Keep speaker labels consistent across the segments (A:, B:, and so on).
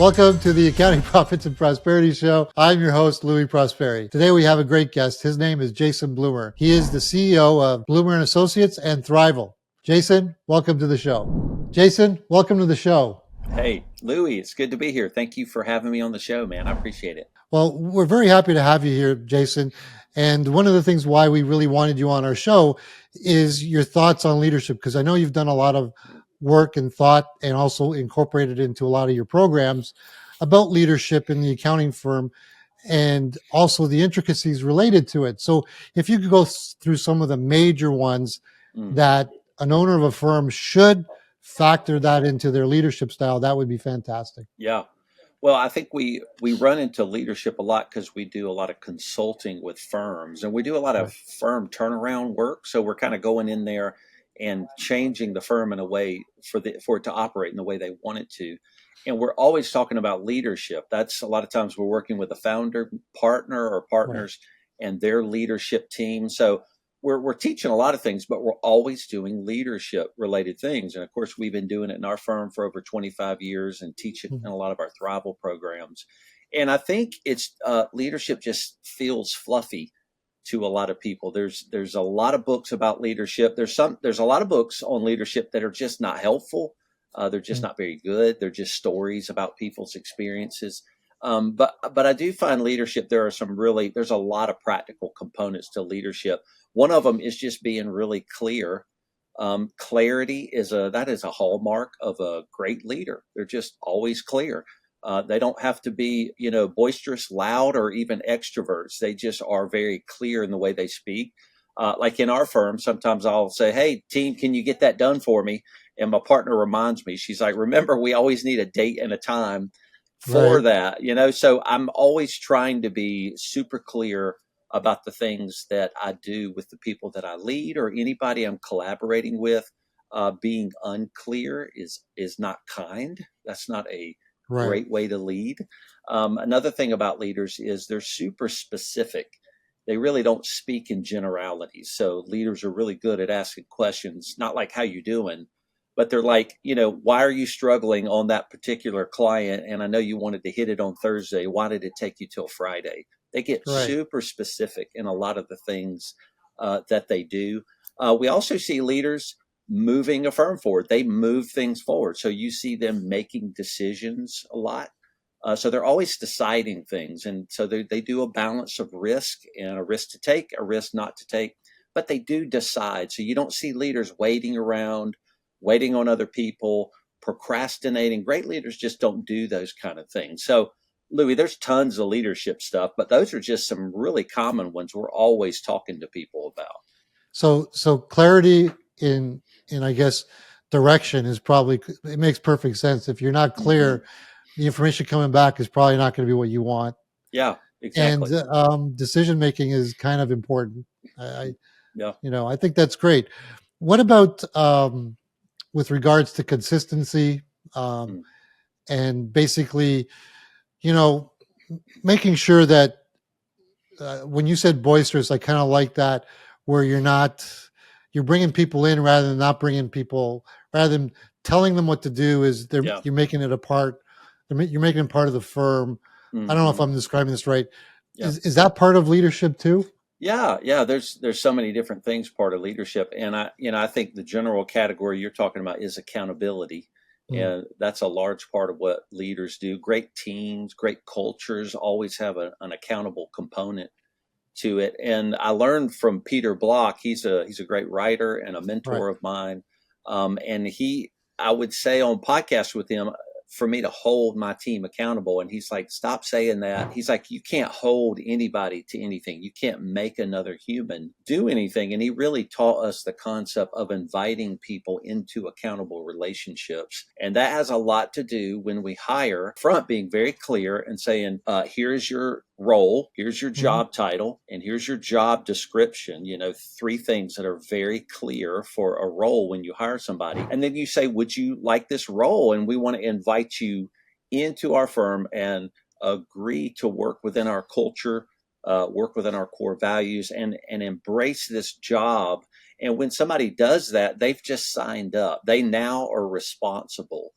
A: Welcome to the Accounting Profits and Prosperity Show. I'm your host, Louis Prosperi. Today we have a great guest. His name is Jason Blumer. He is the CEO of Blumer and Associates and Thriveal. Jason, welcome to the show. Jason, welcome to the show.
B: Hey, Louis, it's good to be here. Thank you for having me on the show, man. I appreciate it.
A: Well, we're very happy to have you here, Jason. And one of the things why we really wanted you on our show is your thoughts on leadership, because I know you've done a lot of work and thought and also incorporated into a lot of your programs about leadership in the accounting firm and also the intricacies related to it. So if you could go through some of the major ones that an owner of a firm should factor that into their leadership style, that would be fantastic.
B: Yeah. Well, I think we run into leadership a lot because we do a lot of consulting with firms and we do a lot of firm turnaround work. So we're kind of going in there and changing the firm in a way for it to operate in the way they want it to. And we're always talking about leadership. That's a lot of times we're working with a founder partner or partners and their leadership team. So we're teaching a lot of things, but we're always doing leadership related things. And of course, we've been doing it in our firm for over 25 years and teach it in a lot of our Thriveal programs. And I think it's leadership just feels fluffy to a lot of people. There's a lot of books about leadership. There's a lot of books on leadership that are just not helpful. They're just not very good. They're just stories about people's experiences. But I do find leadership, there's a lot of practical components to leadership. One of them is just being really clear. Clarity is a hallmark of a great leader. They're just always clear. They don't have to be, boisterous, loud, or even extroverts. They just are very clear in the way they speak. Like in our firm, sometimes I'll say, "Hey, team, can you get that done for me?" And my partner reminds me, she's like, "Remember, we always need a date and a time for that." So I'm always trying to be super clear about the things that I do with the people that I lead or anybody I'm collaborating with. Being unclear is not kind. That's not a great way to lead. Another thing about leaders is they're super specific. They really don't speak in generalities. So leaders are really good at asking questions, not like how you doing, but they're like, why are you struggling on that particular client? And I know you wanted to hit it on Thursday. Why did it take you till Friday? They get super specific in a lot of the things that they do. We also see leaders moving a firm forward. They move things forward. So you see them making decisions a lot. So they're always deciding things. And so they do a balance of risk and a risk to take, a risk not to take, but they do decide. So you don't see leaders waiting around, waiting on other people, procrastinating. Great leaders just don't do those kind of things. So Louis, there's tons of leadership stuff, but those are just some really common ones we're always talking to people about.
A: So clarity in I guess direction is probably, it makes perfect sense. If you're not clear, the information coming back is probably not going to be what you want.
B: Yeah, exactly.
A: And decision making is kind of important. I think that's great. What about with regards to consistency and basically, making sure that when you said boisterous, I kind of like that, where you're bringing people in rather than not bringing people, rather than telling them what to do, you're making it a part, you're making it part of the firm. I don't know if I'm describing this right. Is that part of leadership too?
B: Yeah. There's so many different things part of leadership. And I think the general category you're talking about is accountability. And that's a large part of what leaders do. Great teams, great cultures always have an accountable component to it. And I learned from Peter Block. He's a great writer and a mentor of mine. And I would say on podcasts with him, for me to hold my team accountable. And he's like, stop saying that. He's like, you can't hold anybody to anything. You can't make another human do anything. And he really taught us the concept of inviting people into accountable relationships. And that has a lot to do when we hire front, being very clear and saying, here's your role, here's your job title, and here's your job description. 3 things that are very clear for a role when you hire somebody. And then you say, would you like this role? And we want to invite you into our firm and agree to work within our culture, work within our core values, and embrace this job. And when somebody does that, they've just signed up. They now are responsible.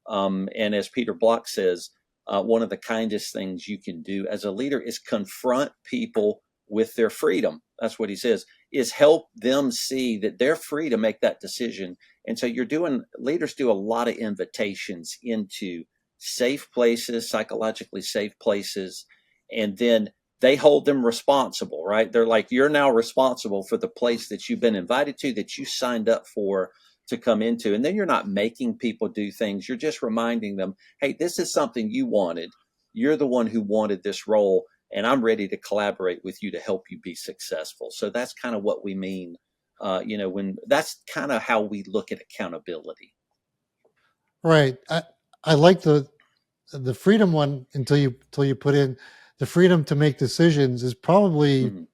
B: And as Peter Block says, one of the kindest things you can do as a leader is confront people with their freedom. That's what he says, is help them see that they're free to make that decision. And so leaders do a lot of invitations into safe places, psychologically safe places, and then they hold them responsible, right? They're like, you're now responsible for the place that you've been invited to, that you signed up for to come into. And then you're not making people do things. You're just reminding them, hey, this is something you wanted. You're the one who wanted this role, and I'm ready to collaborate with you to help you be successful. So that's kind of what we mean. When that's kind of how we look at accountability.
A: Right. I like the freedom one until you put in the freedom to make decisions is probably
B: Mhm.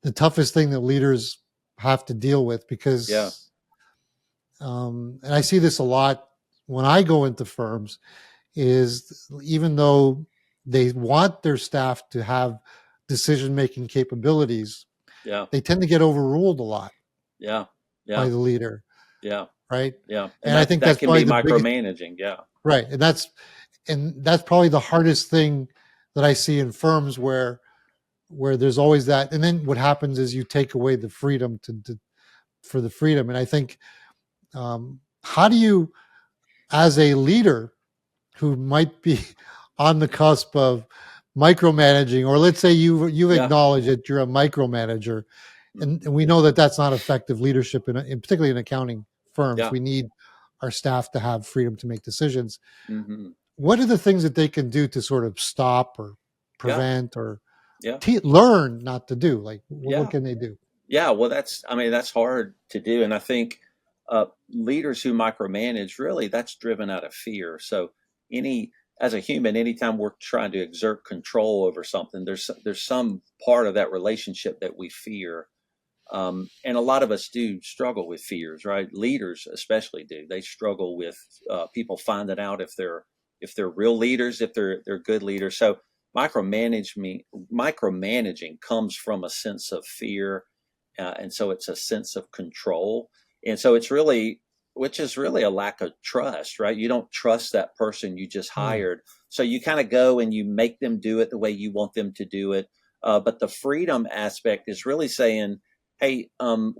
A: the toughest thing that leaders have to deal with
B: Yeah,
A: because and I see this a lot when I go into firms is even though they want their staff to have decision making capabilities,
B: yeah,
A: they tend to get overruled a lot
B: yeah,
A: by
B: yeah,
A: the leader,
B: yeah,
A: right?
B: yeah. And
A: And I
B: that
A: think
B: that
A: that's
B: can
A: probably
B: be
A: the biggest
B: micromanaging. Yeah.
A: right. And that's probably the hardest thing that I see in firms where there's always that. And then what happens is you take away the freedom to for the freedom. And I think how do you, as a leader who might be on the cusp of micromanaging, or let's say you
B: Yeah.
A: acknowledge that you're a micromanager, and
B: Hmm.
A: we know that that's not effective leadership in particularly in accounting firms.
B: Yeah.
A: We need our staff to have freedom to make decisions.
B: Hmm.
A: What are the things that they can do to sort of stop or
B: Yeah.
A: prevent or
B: Yeah.
A: learn not to do? Like, what
B: Yeah.
A: can they do?
B: Yeah. Well, that's hard to do. And I think leaders who micromanage, really, that's driven out of fear. So, any, as a human, anytime we're trying to exert control over something, there's some part of that relationship that we fear. And a lot of us do struggle with fears, right? Leaders especially do. They struggle with people finding out if they're real leaders, if they're good leaders. So micromanaging comes from a sense of fear, and so it's a sense of control, and so which is really a lack of trust, right? You don't trust that person you just
A: Hmm.
B: hired, so you kind of go and you make them do it the way you want them to do it. But the freedom aspect is really saying, hey,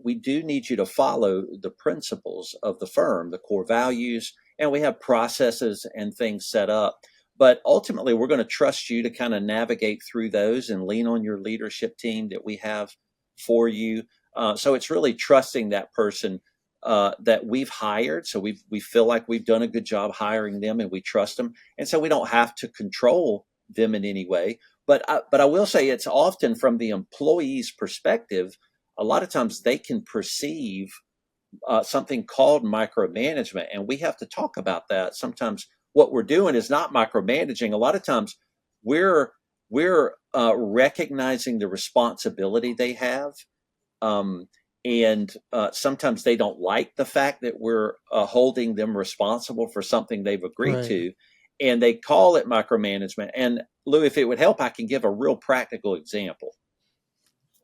B: we do need you to follow the principles of the firm, the core values, and we have processes and things set up. But ultimately, we're going to trust you to kind of navigate through those and lean on your leadership team that we have for you. So it's really trusting that person that we've hired. So we feel like we've done a good job hiring them, and we trust them, and so we don't have to control them in any way. But I will say it's often from the employee's perspective. A lot of times they can perceive something called micromanagement, and we have to talk about that. Sometimes what we're doing is not micromanaging. A lot of times we're we're recognizing the responsibility they have, um, and sometimes they don't like the fact that we're holding them responsible for something they've agreed
A: Right.
B: to, and they call it micromanagement. And Lou, if it would help, I can give a real practical example.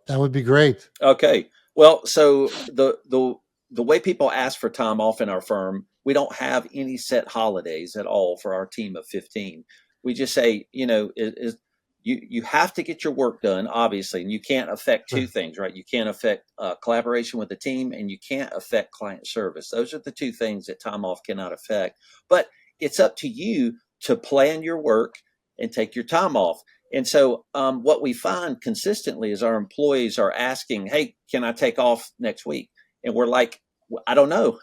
A: That would be great.
B: Okay. Well, so the way people ask for time off in our firm, we don't have any set holidays at all for our team of 15. We just say, you have to get your work done, obviously, and you can't affect two
A: Sure.
B: things, right? You can't affect collaboration with the team, and you can't affect client service. Those are the two things that time off cannot affect. But it's up to you to plan your work and take your time off. And so, what we find consistently is our employees are asking, "Hey, can I take off next week?" And we're like, "I don't know.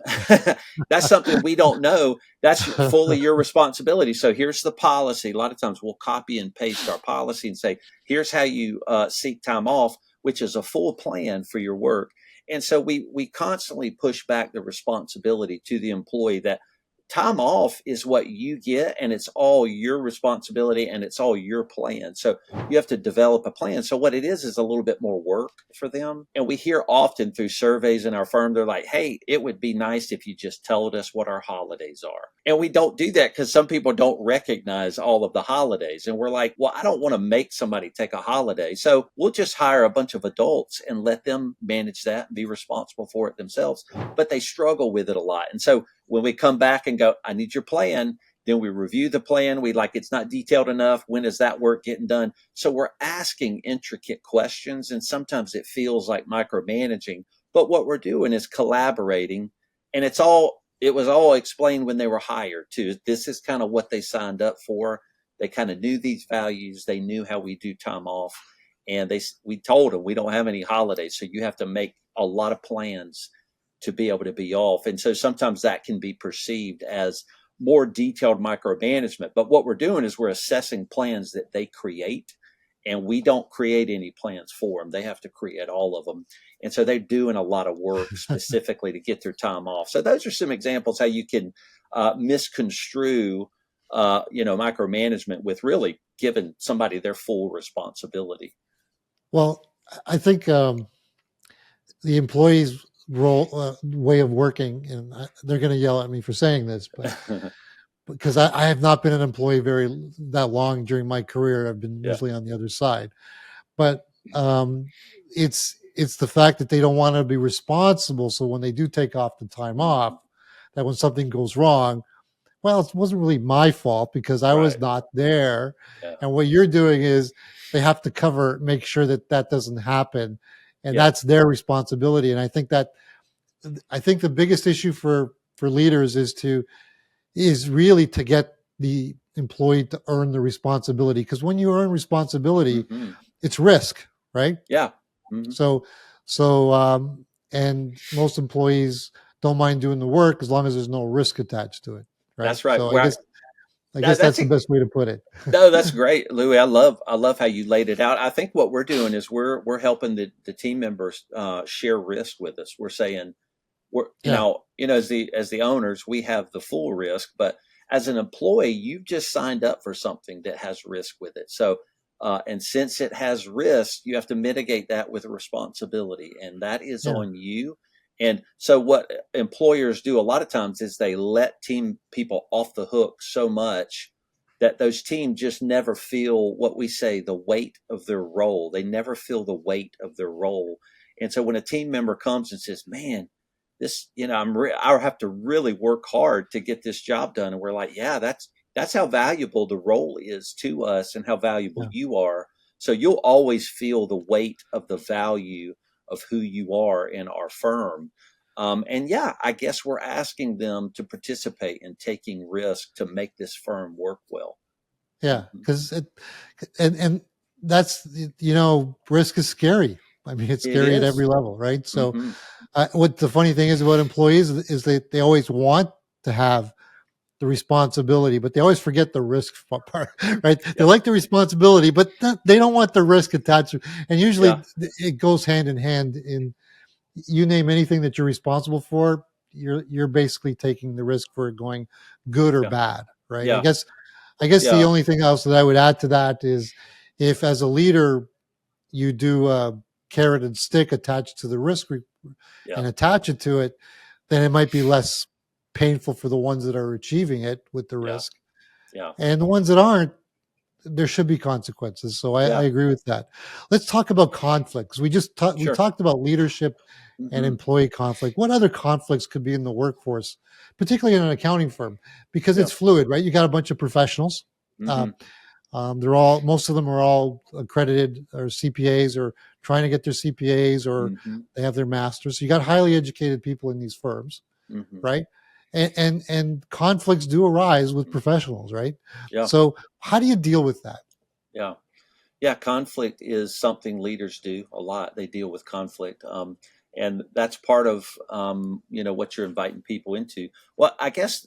B: That's something we don't know. That's fully your responsibility. So here's the policy." A lot of times we'll copy and paste our policy and say, "Here's how you seek time off," which is a full plan for your work. And so we constantly push back the responsibility to the employee that time off is what you get, and it's all your responsibility, and it's all your plan. So you have to develop a plan. So what it is a little bit more work for them. And we hear often through surveys in our firm, they're like, "Hey, it would be nice if you just told us what our holidays are." And we don't do that because some people don't recognize all of the holidays. And we're like, "Well, I don't want to make somebody take a holiday, so we'll just hire a bunch of adults and let them manage that and be responsible for it themselves." But they struggle with it a lot. And so when we come back and go, "I need your plan," Then we review the plan. We like, it's not detailed enough. When is that work getting done? So we're asking intricate questions, and sometimes it feels like micromanaging. But what we're doing is collaborating, and it was all explained when they were hired too. This is kind of what they signed up for. They kind of knew these values. They knew how we do time off, and we told them we don't have any holidays, so you have to make a lot of plans to be able to be off. And so sometimes that can be perceived as more detailed micromanagement. But what we're doing is we're assessing plans that they create, and we don't create any plans for them. They have to create all of them. And so they're doing a lot of work specifically to get their time off. So those are some examples how you can misconstrue, micromanagement with really giving somebody their full responsibility.
A: Well, I think the employees' role way of working, and they're going to yell at me for saying this, but because I have not been an employee that long during my career, I've been
B: Yeah.
A: usually on the other side. But it's the fact that they don't want to be responsible. So when they do take off the time off, that when something goes wrong, well, it wasn't really my fault because I was
B: Right.
A: not there.
B: Yeah.
A: And what you're doing is they have to make sure that that doesn't happen, and
B: Yeah.
A: that's their responsibility. And I think the biggest issue for leaders is really to get the employee to earn the responsibility, because when you earn responsibility,
B: Mm-hmm.
A: it's risk, right?
B: Yeah. Mm-hmm.
A: So, and most employees don't mind doing the work as long as there's no risk attached to it, right?
B: That's right.
A: So
B: Well,
A: I guess
B: that's
A: that's the best way to put it.
B: no, that's great, Louis. I love how you laid it out. I think what we're doing is we're helping the team members share risk with us. We're saying we're
A: Yeah,
B: as the owners, we have the full risk, but as an employee, you've just signed up for something that has risk with it. So and since it has risk, you have to mitigate that with a responsibility, and that is
A: yeah,
B: on you. And so what employers do a lot of times is they let team people off the hook so much that those teams just never feel what we say the weight of their role. They never feel the weight of their role. And so when a team member comes and says, "Man, this, I have to really work hard to get this job done," and we're like, "Yeah, that's how valuable the role is to us and how valuable
A: yeah,
B: you are." So you'll always feel the weight of the value of who you are in our firm. And yeah, I guess we're asking them to participate in taking risk to make this firm work well.
A: yeah.
B: Hmm.
A: Because and that's risk is scary. I mean, it's
B: It
A: scary at
B: is.
A: every level, right? So,
B: Hmm.
A: what the funny thing is about employees is they always want to have the responsibility, but they always forget the risk part, right? They
B: Yeah.
A: like the responsibility, but they don't want the risk attached. And
B: Yeah.
A: usually it goes hand in hand. In you name anything that you're responsible for, you're basically taking the risk for it going good or
B: Yeah.
A: bad, right?
B: Yeah.
A: I guess the
B: Yeah.
A: only thing else that I would add to that is if as a leader you do a carrot and stick attached to the risk
B: Yeah.
A: and attach it to it, then it might be less painful for the ones that are achieving it with the
B: Yeah.
A: risk.
B: Yeah.
A: And the ones that aren't, there should be consequences. So I
B: Yeah.
A: agree with that. Let's talk about conflicts. We
B: Sure.
A: talked about leadership and
B: Hmm.
A: employee conflict. What other conflicts could be in the workforce, particularly in an accounting firm, because
B: Yeah.
A: it's fluid, right? You got a bunch of professionals. Uh,
B: Hmm.
A: most of them are all accredited or CPAs or trying to get their CPAs or
B: Hmm.
A: they have their masters. So you got highly educated people in these firms,
B: Hmm.
A: right? And conflicts do arise with professionals, right?
B: Yeah.
A: So how do you deal with that?
B: Yeah. Yeah, conflict is something leaders do a lot. They deal with conflict, and that's part of what you're inviting people into. Well, I guess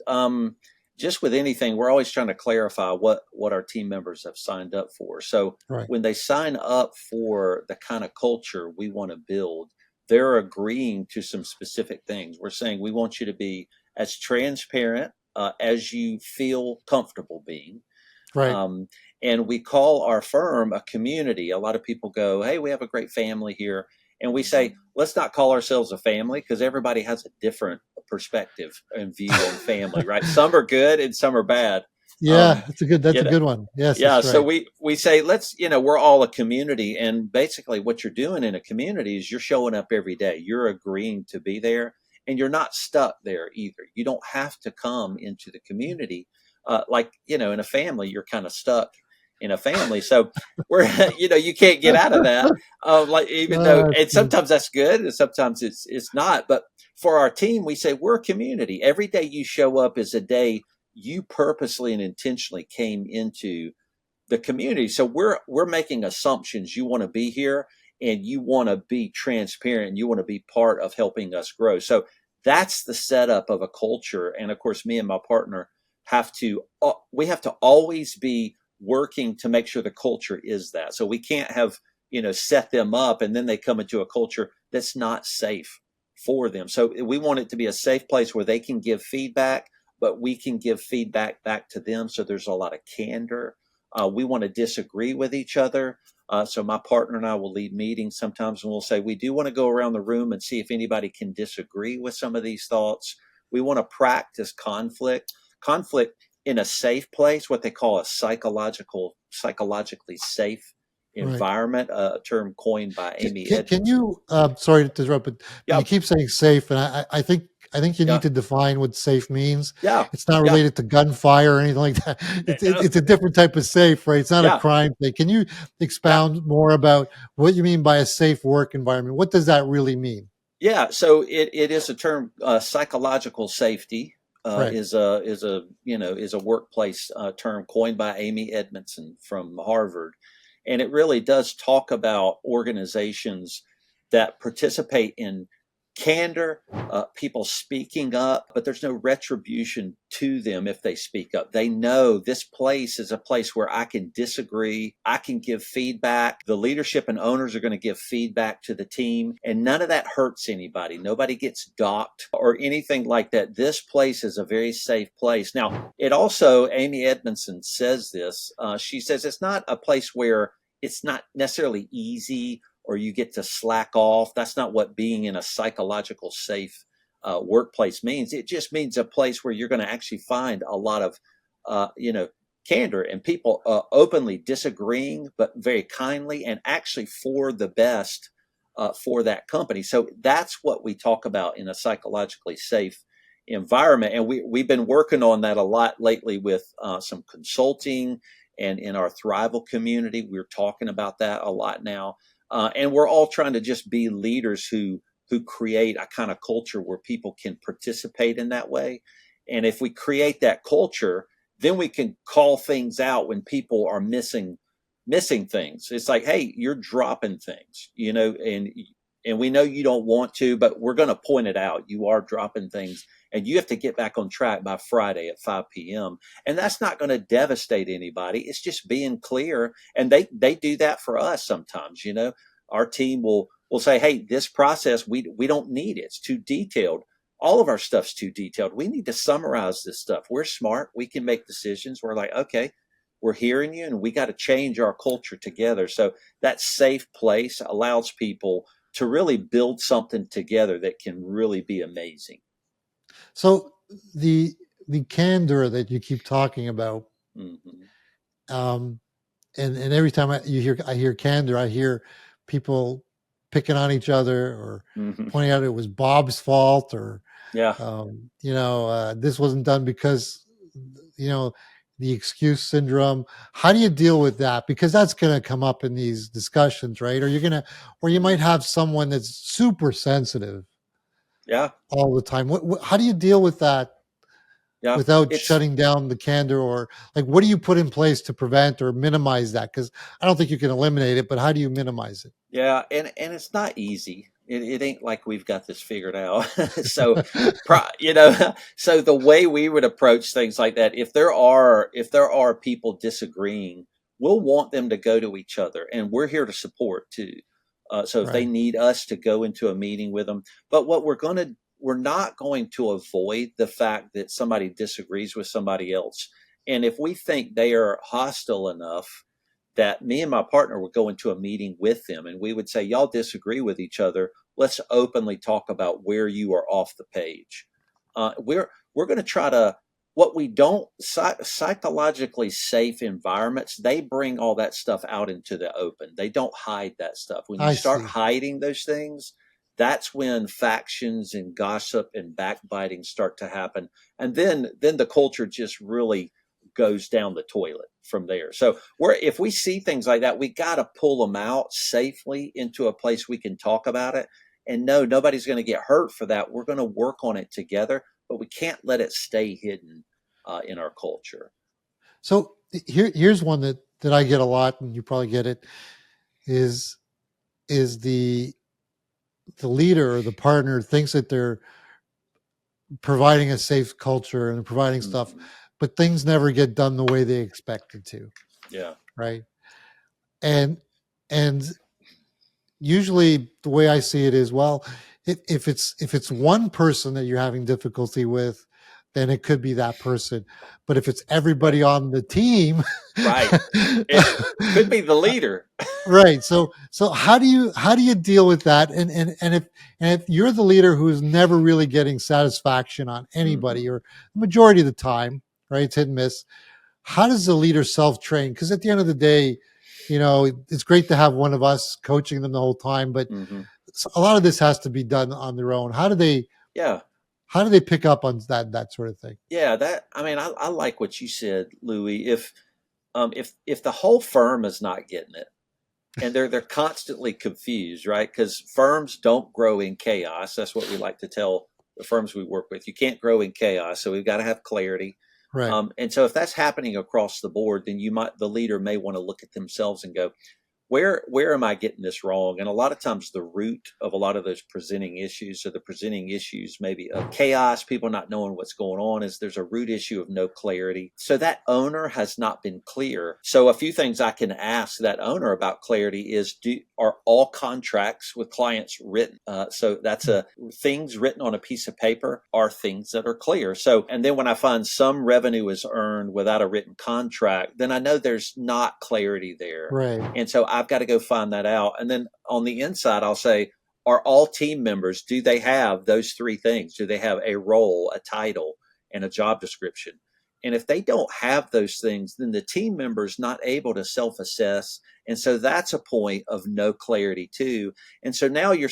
B: just with anything, we're always trying to clarify what our team members have signed up for. So
A: Right,
B: when they sign up for the kind of culture we want to build, they're agreeing to some specific things. We're saying we want you to be as transparent as you feel comfortable being.
A: right.
B: Um, and we call our firm a community. A lot of people go, "Hey, we have a great family here." And we say, let's not call ourselves a family because everybody has a different perspective and view on family, right? Some are good and some are bad.
A: Yeah,
B: Um,
A: that's
B: you
A: a
B: know,
A: good one. Yes,
B: yeah.
A: that's
B: So
A: right.
B: we say, we're all a community. And basically, what you're doing in a community is you're showing up every day. You're agreeing to be there and you're not stuck there either. You don't have to come into the community. like, in a family, you're kind of stuck in a family. So we're, you can't get out of that. Like, even though,
A: That's
B: and
A: good.
B: sometimes that's good and sometimes it's not. But for our team, we say we're a community. Every day you show up is a day you purposely and intentionally came into the community. So we're making assumptions. You want to be here and you want to be transparent and you want to be part of helping us grow. So that's the setup of a culture. And of course, me and my partner we have to always be working to make sure the culture is that. So we can't have, set them up and then they come into a culture that's not safe for them. So we want it to be a safe place where they can give feedback, but we can give feedback back to them. So there's a lot of candor. We want to disagree with each other. So my partner and I will lead meetings sometimes, and we'll say we do want to go around the room and see if anybody can disagree with some of these thoughts. We want to practice conflict in a safe place, what they call a psychologically safe
A: Right.
B: environment, a term coined by Amy
A: Can
B: Edmondson.
A: you, sorry to interrupt, but you
B: Yep.
A: keep saying safe, and I think you need
B: Yeah.
A: to define what safe means.
B: Yeah.
A: It's not
B: Yeah.
A: related to gunfire or anything like that.
B: No.
A: It's a different type of safe, right? It's not a
B: Yeah.
A: crime thing. Can you
B: Yeah.
A: expound more about what you mean by a safe work environment? What does that really mean?
B: Yeah, so it is a term. Psychological safety
A: Right.
B: is a workplace term coined by Amy Edmondson from Harvard, and it really does talk about organizations that participate in candor, people speaking up, but there's no retribution to them if they speak up. They know this place is a place where I can disagree, I can give feedback. The leadership and owners are going to give feedback to the team, and none of that hurts anybody. Nobody gets docked or anything like that. This place is a very safe place. Now, it also, Amy Edmondson says this. She says it's not a place where it's not necessarily easy or you get to slack off. That's not what being in a psychological safe workplace means. It just means a place where you're going to actually find a lot of, candor and people openly disagreeing, but very kindly and actually for the best for that company. So that's what we talk about in a psychologically safe environment. And we've been working on that a lot lately with some consulting and in our Thriveal community. We're talking about that a lot now. And we're all trying to just be leaders who create a kind of culture where people can participate in that way. And if we create that culture, then we can call things out when people are missing things. It's like, hey, you're dropping things, and we know you don't want to, but we're going to point it out. You are dropping things, and you have to get back on track by Friday at 5 p.m. And that's not going to devastate anybody. It's just being clear, and they do that for us sometimes. Our team will say, hey, this process we don't need it. It's too detailed. All of our stuff's too detailed. We need to summarize this stuff. We're smart. We can make decisions. We're like, okay, we're hearing you, and we got to change our culture together. So that safe place allows people to really build something together that can really be amazing.
A: So the the candor that you keep talking about,
B: Hmm.
A: um, and every time I hear candor, I hear people picking on each other or
B: Hmm.
A: pointing out it was Bob's fault, or
B: Yeah.
A: this wasn't done because you know the excuse syndrome. How do you deal with that? Because that's going to come up in these discussions, right? Or you might
B: Hmm.
A: have someone that's super sensitive
B: Yeah.
A: all the time. How do you deal with that
B: Yeah.
A: without
B: It's
A: shutting down the candor, or like what do you put in place to prevent or minimize that? Because I don't think you can eliminate it, but how do you minimize
B: Yeah, and it's not easy. It ain't like we've got this figured out. So, so the way we would approach things like that, if there are people disagreeing, we'll want them to go to each other, and we're here to support too. So if they
A: right?
B: need us to go into a meeting with them, but we're not going to avoid the fact that somebody disagrees with somebody else, and if we think they are hostile enough that me and my partner would go into a meeting with them and we would say, y'all disagree with each other. Let's openly talk about where you are off the page. We're going to try to, what we don't, psychologically safe environments, they bring all that stuff out into the open. They don't hide that stuff. When you
A: I
B: start
A: see.
B: hiding those things, that's when factions and gossip and backbiting start to happen. And then the culture just really goes down the toilet from there. So if we see things like that, we got to pull them out safely into a place we can talk about it. And no, nobody's going to get hurt for that. We're going to work on it together, but we can't let it stay hidden in our culture.
A: So here's one that I get a lot, and you probably get it, is the leader or the partner thinks that they're providing a safe culture and providing stuff, but things never get done the way they expected to.
B: Yeah.
A: Right. And usually the way I see it is, well, if it's one person that you're having difficulty with, then it could be that person. But if it's everybody on the team,
B: right, it could be the leader.
A: Right. So how do you deal with that? And if you're the leader who's never really getting satisfaction on anybody, or the majority of the time, right, it's hit and miss, how does the leader self-train? Because at the end of the day, it's great to have one of us coaching them the whole time, but a lot of this has to be done on their own. How do they pick up on that sort of thing?
B: Yeah, I like what you said, Louis. If the whole firm is not getting it, and they're constantly confused, right? Because firms don't grow in chaos. That's what we like to tell the firms we work with. You can't grow in chaos, so we've got to have clarity.
A: Right.
B: And so if that's happening across the board, then the leader may want to look at themselves and go, where am I getting this wrong? And a lot of times the root of a lot of those presenting issues, or the presenting issues maybe of chaos, people not knowing what's going on, is there's a root issue of no clarity. So that owner has not been clear. So a few things I can ask that owner about clarity is, are all contracts with clients written? So that's things written on a piece of paper are things that are clear. So, and then when I find some revenue is earned without a written contract, then I know there's not clarity there.
A: Right.
B: And so I've got to go find that out. And then on the inside, I'll say, are all team members, do they have those three things? Do they have a role, a title, and a job description? And if they don't have those things, then the team member is not able to self-assess. And so that's a point of no clarity too. And so now you're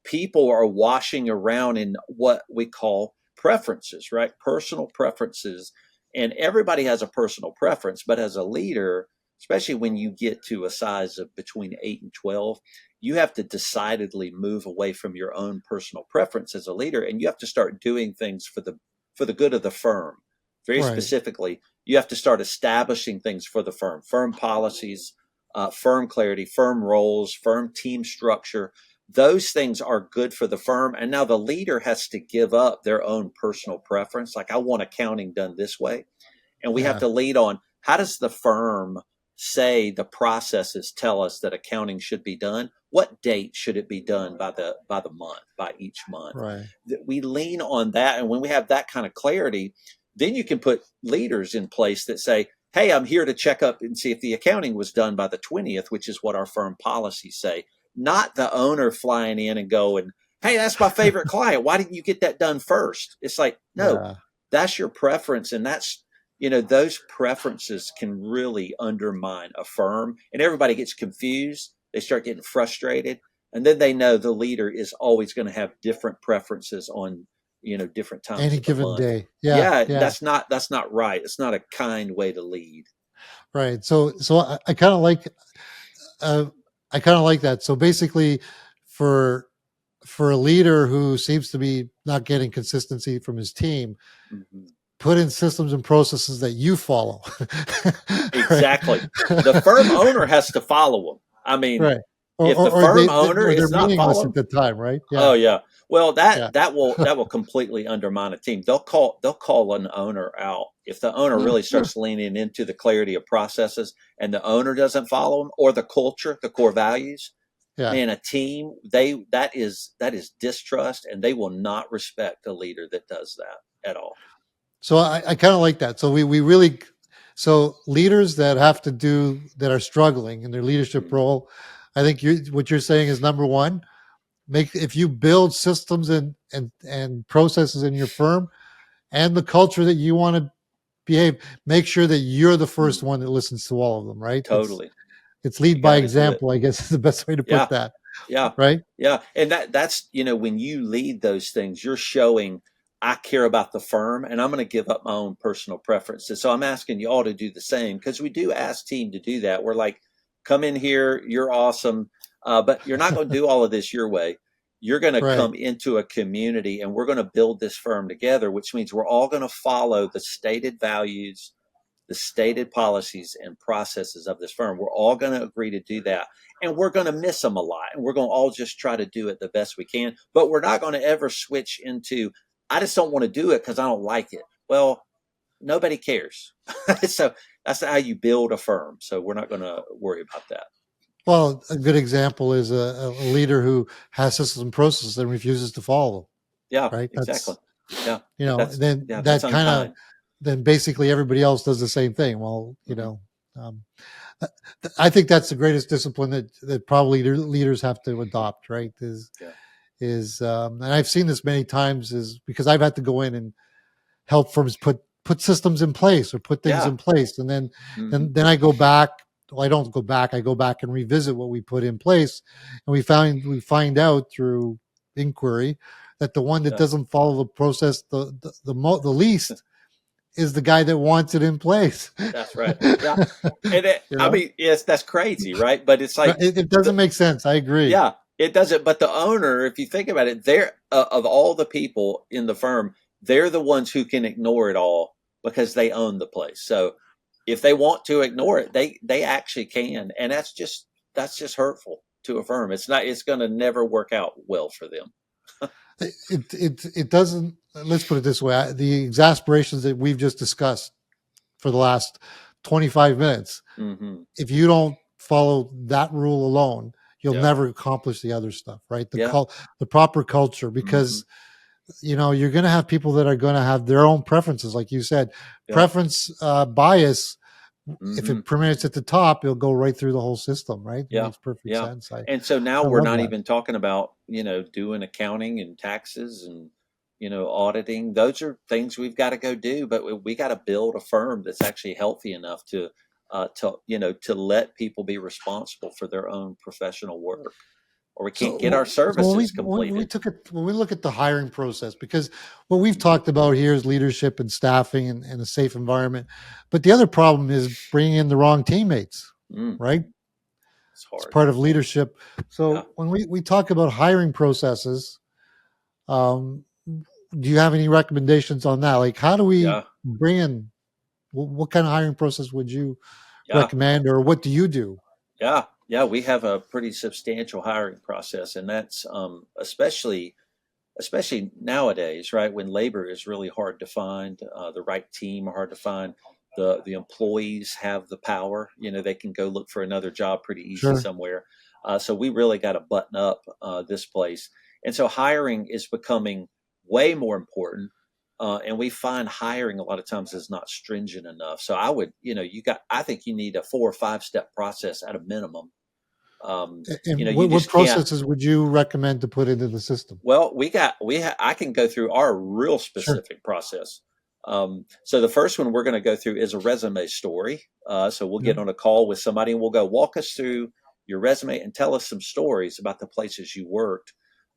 B: people are washing around in what we call preferences, right? Personal preferences. And everybody has a personal preference, but as a leader, especially when you get to a size of between 8 and 12, you have to decidedly move away from your own personal preference as a leader, and you have to start doing things for the good of the firm. Very specifically, you have to start establishing things for the firm policies, firm clarity, firm roles, firm team structure. Those things are good for the firm. And now the leader has to give up their own personal preference. Like, I want accounting done this way. And we have to lead on, how does the firm say the processes tell us that accounting should be done? What date should it be done by the month, by each month?
A: Right.
B: We lean on that. And when we have that kind of clarity, then you can put leaders in place that say, hey, I'm here to check up and see if the accounting was done by the 20th, which is what our firm policies say. Not the owner flying in and going, hey, that's my favorite client. Why didn't you get that done first? It's like, no, that's your preference. And that's, those preferences can really undermine a firm, and everybody gets confused. They start getting frustrated. And then they know the leader is always going to have different preferences on, different times
A: any
B: of the
A: given
B: month.
A: day.
B: Yeah. That's not right. It's not a kind way to lead.
A: Right. So I kind of like, that. So basically, for a leader who seems to be not getting consistency from his team, put in systems and processes that you follow.
B: Exactly. The firm owner has to follow them. I mean,
A: right.
B: If the firm owner
A: they're
B: is not
A: meaningless
B: following,
A: at the time, right?
B: oh yeah. Well, that will completely undermine a team. They'll call an owner out if the owner really starts leaning into the clarity of processes, and the owner doesn't follow them, or the culture, the core values. Man, a team, that is distrust, and they will not respect a leader that does that at all.
A: So I kind of like that. So we really, so leaders that are struggling in their leadership role, I think what you're saying is, number one, if you build systems and processes in your firm and the culture that you want to behave, make sure that you're the first one that listens to all of them, right?
B: Totally.
A: It's lead by example, I guess is the best way to put that.
B: Yeah.
A: Right.
B: Yeah. And that's, when you lead those things, you're showing I care about the firm, and I'm going to give up my own personal preferences. So I'm asking you all to do the same, because we do ask team to do that. We're like, come in here, you're awesome, but you're not going to do all of this your way. You're going to
A: Right.
B: come into a community, and we're going to build this firm together, which means we're all going to follow the stated values, the stated policies and processes of this firm. We're all going to agree to do that. And we're going to miss them a lot. And we're going to all just try to do it the best we can. But we're not going to ever switch into, I just don't want to do it because I don't like it. Well, nobody cares. So that's how you build a firm. So we're not going to worry about that.
A: Well, a good example is a leader who has systems and processes and refuses to follow them.
B: Yeah,
A: Right.
B: exactly. Yeah. That's,
A: Then
B: yeah, that's
A: that kind of,
B: unkind.
A: then basically everybody else does the same thing. Well,
B: Mm-hmm.
A: um, I think that's the greatest discipline that probably leaders have to adopt. Right.
B: Yeah.
A: And I've seen this many times, is because I've had to go in and help firms put systems in place or put things
B: Yeah.
A: in place, and
B: Mm-hmm.
A: then I go back. Well, I don't go back. I go back and revisit what we put in place, and we find out through inquiry that the one that
B: Yeah.
A: doesn't follow the process the least is the guy that wants it in place.
B: That's right. Yeah. And
A: You
B: I
A: know,
B: mean, yes, that's crazy, right? But it's like,
A: it doesn't
B: the,
A: make sense. I agree.
B: yeah, it doesn't. But the owner, if you think about it, they're of all the people in the firm, they're the ones who can ignore it all because they own the place. So if they want to ignore it, they actually can, and that's just hurtful to a firm. It's not. It's going to never work out well for them.
A: It doesn't. Let's put it this way: the exasperations that we've just discussed for the last 25 minutes,
B: Mm-hmm.
A: if you don't follow that rule alone, you'll
B: Yeah.
A: never accomplish the other stuff, right?
B: Yeah.
A: The proper culture,
B: Mm-hmm.
A: because you're going to have people that are going to have their own preferences, like you said,
B: Yeah.
A: preference bias. If
B: Mm-hmm.
A: it permeates at the top, it'll go right through the whole system, right? It
B: Yeah,
A: makes perfect
B: yeah.
A: sense.
B: And so now
A: I
B: we're
A: love
B: not
A: that.
B: even talking about, doing accounting and taxes and, auditing. Those are things we've got to go do, but we got to build a firm that's actually healthy enough to let people be responsible for their own professional work, or we can't get our
A: So
B: services
A: when we
B: completed.
A: took it, when we look at the hiring process, because what we've
B: Hmm.
A: talked about here is leadership and staffing and a safe environment, but the other problem is bringing in the wrong teammates,
B: Mm,
A: right?
B: it's
A: It's
B: hard.
A: part of leadership.
B: Yeah,
A: So when we talk about hiring processes, um, do you have any recommendations on that? Like, how do we
B: yeah,
A: bring in? What kind of hiring process would you
B: yeah.
A: recommend, or what do you do?
B: Yeah, yeah, we have a pretty substantial hiring process, and that's especially nowadays, right, when labor is really hard to find, the right team are hard to find. The employees have the power. They can go look for another job pretty easy
A: Sure.
B: somewhere. So we really got to button up this place, and so hiring is becoming way more important. And we find hiring a lot of times is not stringent enough. So I would, I think you need a 4 or 5 step process at a minimum.
A: And
B: You
A: what
B: just can't.
A: processes would you recommend to put into the system?
B: Well, I can go through our real
A: Sure.
B: specific process. So the first one we're going to go through is a resume story. So we'll
A: Yeah.
B: get on a call with somebody and we'll go walk us through your resume and tell us some stories about the places you worked.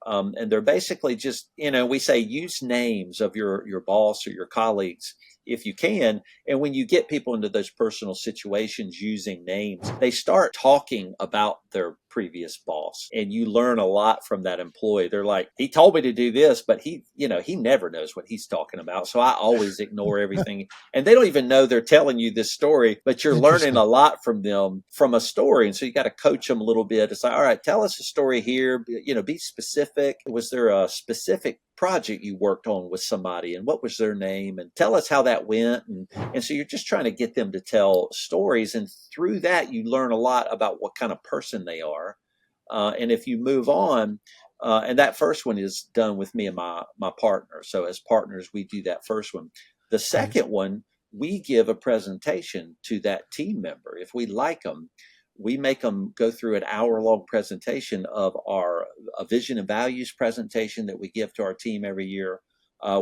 B: And they're basically just, we say use names of your boss or your colleagues if you can. And when you get people into those personal situations using names, they start talking about their previous boss, and you learn a lot from that employee. They're like, he told me to do this, but he never knows what he's talking about. So I always ignore everything. And they don't even know they're telling you this story, but you're learning
A: Interesting.
B: a lot from them from a story. And so you got to coach them a little bit. It's like, all right, tell us a story here. Be specific. Was there a specific project you worked on with somebody, and what was their name, and tell us how that went. And so you're just trying to get them to tell stories, and through that you learn a lot about what kind of person they are. And if you move on, and that first one is done with me and my partner, so as partners we do that first one. The
A: Right.
B: second one, we give a presentation to that team member. If we like them, we make them go through an hour-long presentation of our a vision and values presentation that we give to our team every year.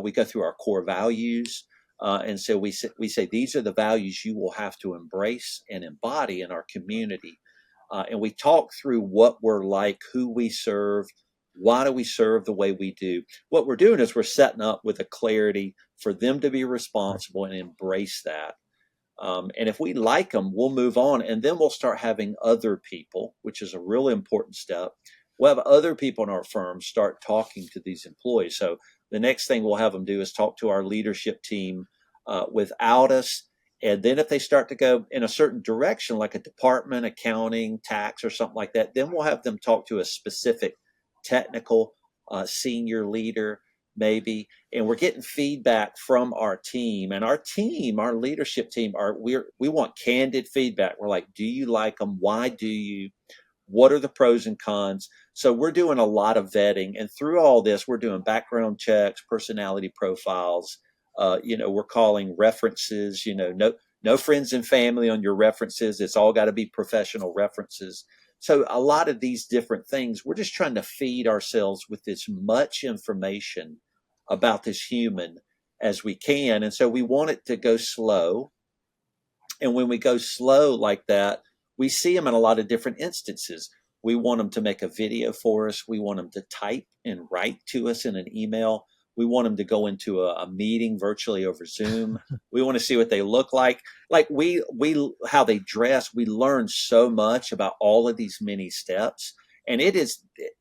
B: We go through our core values, and so we say these are the values you will have to embrace and embody in our community. And we talk through what we're like, who we serve, Why do we serve the way we do? What we're doing is we're setting up with a clarity for them to be
A: Right.
B: responsible and embrace that. And if we like them, we'll move on, and then we'll start having other people, which is a really important step. We'll have other people in our firm start talking to these employees. So the next thing we'll have them do is talk to our leadership team without us. And then if they start to go in a certain direction, like a department, accounting, tax, or something like that, then we'll have them talk to a specific technical senior leader, maybe. And we're getting feedback from our team, and our leadership team, we want candid feedback. We're like, do you like them? Why do you? What are the pros and cons? So we're doing a lot of vetting, and through all this, we're doing background checks, personality profiles. We're calling references. No friends and family on your references. It's all got to be professional references. So a lot of these different things, we're just trying to feed ourselves with as much information about this human as we can. And so we want it to go slow. And when we go slow like that, we see them in a lot of different instances. We want them to make a video for us. We want them to type and write to us in an email. We want them to go into a meeting virtually over Zoom. We want to see what they look like. Like how they dress. We learn so much about all of these many steps. And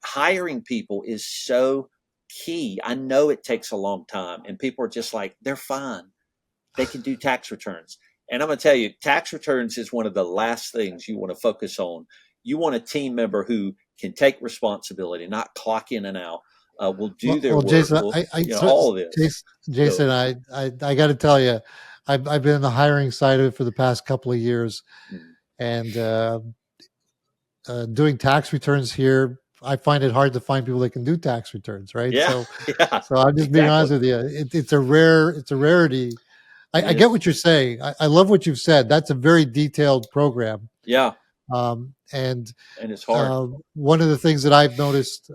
B: hiring people is so key. I know it takes a long time, and people are just like, they're fine. They can do tax returns. And I'm going to tell you, tax returns is one of the last things you want to focus on. You want a team member who can take responsibility, not clock in and out, will do their
A: Well,
B: work,
A: Jason,
B: will, all of this.
A: Jason,
B: So,
A: I got to tell you, I've been in the hiring side of it for the past couple of years,
B: mm,
A: and doing tax returns here, I find it hard to find people that can do tax returns, right?
B: yeah,
A: So,
B: yeah,
A: so I'm just being
B: exactly.
A: honest with you. It's a rarity.
B: It
A: I get
B: is.
A: what you're saying. I love what you've said. That's a very detailed program.
B: Yeah,
A: And
B: and it's hard.
A: one of the things that I've noticed,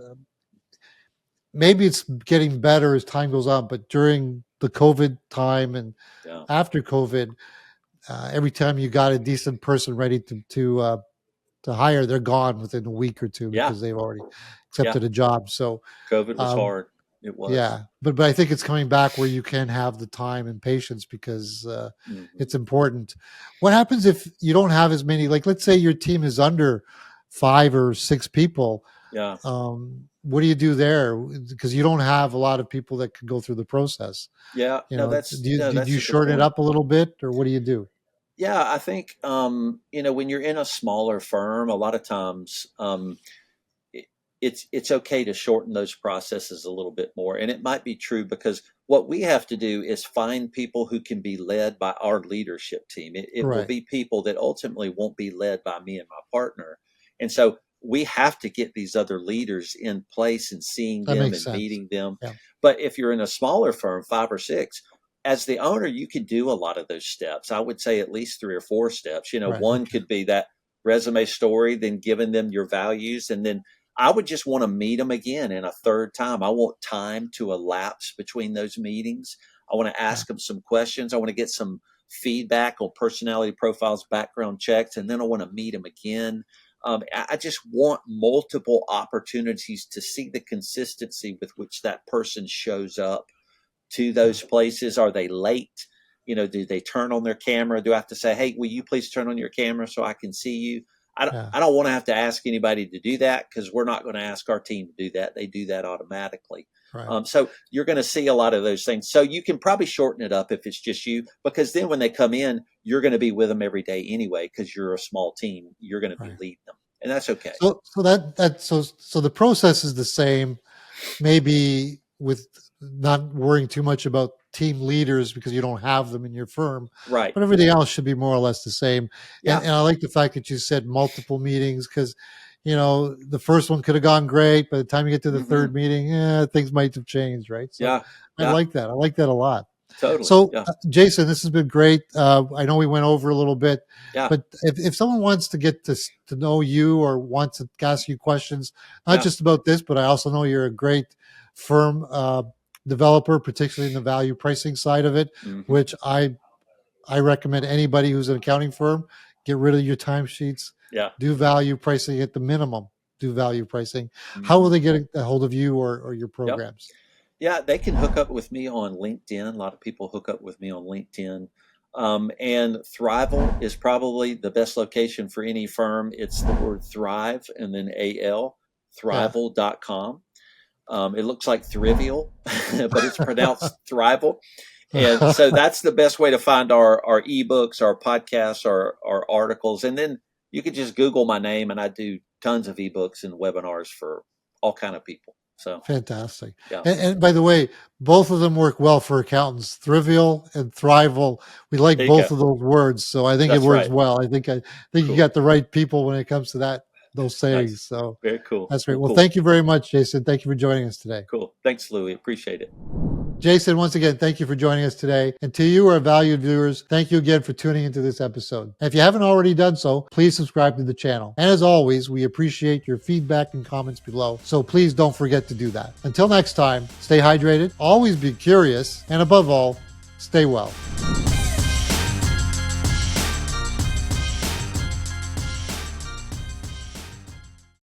A: maybe it's getting better as time goes on, but during the COVID time and
B: Yeah,
A: after COVID, every time you got a decent person ready to hire, they're gone within a week or two
B: yeah,
A: because they've already
B: yeah.
A: accepted a job. So,
B: COVID was
A: um,
B: hard. It was.
A: yeah, but I think it's coming back where you can have the time and patience because
B: Hmm.
A: it's important. What happens if you don't have as many? Like, let's say your team is under 5 or 6 people.
B: Yeah,
A: What do you do there? Because you don't have a lot of people that can go through the process.
B: yeah. No,
A: Did you
B: that's a good
A: shorten it
B: point.
A: up a little bit, or what do you do?
B: Yeah, I think when you're in a smaller firm, a lot of times it, it's okay to shorten those processes a little bit more, and it might be true because what we have to do is find people who can be led by our leadership team. It will
A: Right,
B: be people that ultimately won't be led by me and my partner, and so we have to get these other leaders in place and seeing
A: that
B: them
A: makes
B: and
A: sense.
B: meeting them.
A: Yeah,
B: But if you're in a smaller firm, 5 or 6, as the owner, you can do a lot of those steps. I would say at least 3 or 4 steps.
A: right,
B: One
A: okay,
B: could be that resume story, then giving them your values, and then I would just want to meet them again in a third time. I want time to elapse between those meetings. I want to
A: yeah,
B: ask them some questions. I want to get some feedback on personality profiles, background checks, and then I want to meet them again. I just want multiple opportunities to see the consistency with which that person shows up to
A: yeah,
B: those places. Are they late? Do they turn on their camera? Do I have to say, hey, will you please turn on your camera so I can see you?
A: yeah,
B: I don't want to have to ask anybody to do that because we're not going to ask our team to do that. They do that automatically.
A: right.
B: So you're going to see a lot of those things. So you can probably shorten it up if it's just you, because then when they come in, you're going to be with them every day anyway because you're a small team. You're going to be
A: Right.
B: leading them, and that's okay.
A: So the process is the same, maybe with not worrying too much about team leaders because you don't have them in your firm,
B: Right.
A: but everything else should be more or less the same. And,
B: Yeah.
A: and I like the fact that you said multiple meetings because, the first one could have gone great. By the time you get to the
B: Hmm.
A: third meeting, things might have changed, right? So
B: Yeah.
A: I
B: Yeah.
A: like that. I like that a lot.
B: Totally.
A: So,
B: Yeah.
A: Jason, this has been great. I know we went over a little bit,
B: Yeah.
A: but if someone wants to get to know you or wants to ask you questions, not
B: Yeah.
A: just about this, but I also know you're a great firm developer, particularly in the value pricing side of it,
B: Hmm.
A: which I recommend anybody who's an accounting firm get rid of your timesheets,
B: Yeah.
A: do value pricing at the minimum. do value pricing. How will
B: Mhm.
A: they get a hold of you or your
B: Yep.
A: programs?
B: Yeah, they can hook up with me on LinkedIn. A lot of people hook up with me on LinkedIn. And Thriveal is probably the best location for any firm. It's the word thrive and then AL,
A: Yeah.
B: thriveal.com. It looks like Thriveal, but it's pronounced Thriveal. And so that's the best way to find our ebooks, our podcasts, our articles. And then you can just Google my name, and I do tons of ebooks and webinars for all kind of people. So
A: Fantastic.
B: yeah,
A: And by the way, both of them work well for accountants. Thriveal and Thriveal. We like
B: there you go.
A: both of those words, so I think it
B: That's
A: works
B: right.
A: well. I think you
B: Cool.
A: got the right people when it comes to those sayings.
B: Nice.
A: So
B: Very cool.
A: that's great.
B: Well,
A: Well,
B: cool.
A: thank you very much, Jason. Thank you for joining us today.
B: Cool. Thanks, Louie. Appreciate it.
A: Jason, once again, thank you for joining us today. And to you, our valued viewers, thank you again for tuning into this episode. And if you haven't already done so, please subscribe to the channel. And as always, we appreciate your feedback and comments below. So please don't forget to do that. Until next time, stay hydrated, always be curious, and above all, stay well.